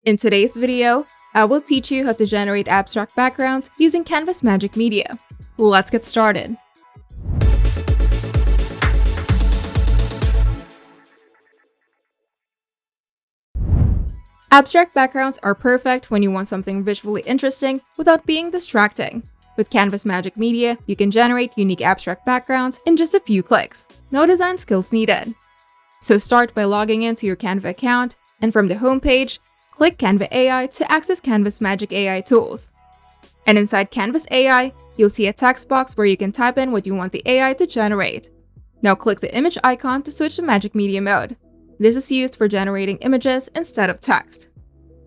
In today's video, I will teach you how to generate abstract backgrounds using Canva's Magic Media. Let's get started. Abstract backgrounds are perfect when you want something visually interesting without being distracting. With Canva's Magic Media, you can generate unique abstract backgrounds in just a few clicks. No design skills needed. So start by logging into your Canva account, and from the homepage, click Canva AI to access Canva's Magic AI tools. And inside Canva's AI, you'll see a text box where you can type in what you want the AI to generate. Now click the image icon to switch to Magic Media mode. This is used for generating images instead of text.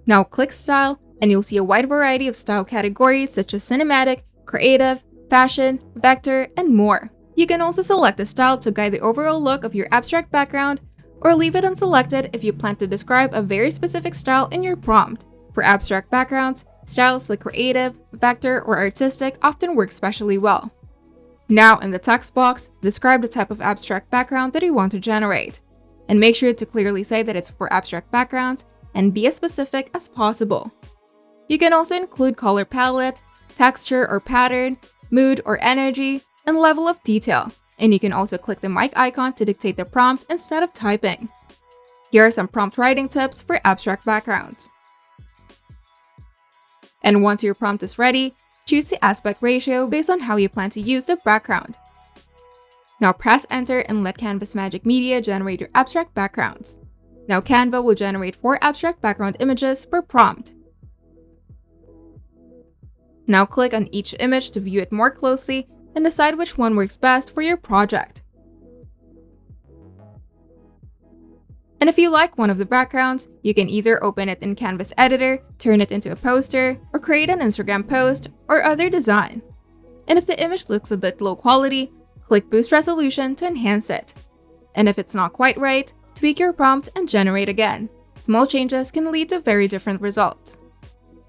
Now click Style, and you'll see a wide variety of style categories such as cinematic, creative, fashion, vector, and more. You can also select a style to guide the overall look of your abstract background, or leave it unselected if you plan to describe a very specific style in your prompt. For abstract backgrounds, styles like creative, vector, or artistic often work especially well. Now in the text box, describe the type of abstract background that you want to generate. And make sure to clearly say that it's for abstract backgrounds and be as specific as possible. You can also include color palette, texture or pattern, mood or energy, and level of detail. And you can also click the mic icon to dictate the prompt instead of typing. Here are some prompt writing tips for abstract backgrounds. And once your prompt is ready, choose the aspect ratio based on how you plan to use the background. Now press enter and let Canva's Magic Media generate your abstract backgrounds. Now Canva will generate 4 abstract background images per prompt. Now click on each image to view it more closely and decide which one works best for your project. And if you like one of the backgrounds, you can either open it in Canva's editor, turn it into a poster, or create an Instagram post or other design. And if the image looks a bit low quality, click Boost Resolution to enhance it. And if it's not quite right, tweak your prompt and generate again. Small changes can lead to very different results.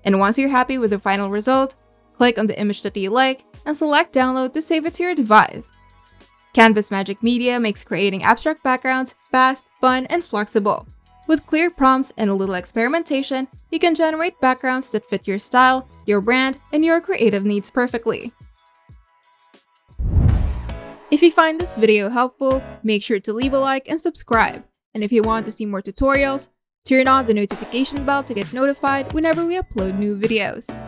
And once you're happy with the final result, click on the image that you like and select Download to save it to your device. Canva's Magic Media makes creating abstract backgrounds fast, fun, and flexible. With clear prompts and a little experimentation, you can generate backgrounds that fit your style, your brand, and your creative needs perfectly. If you find this video helpful, make sure to leave a like and subscribe. And if you want to see more tutorials, turn on the notification bell to get notified whenever we upload new videos.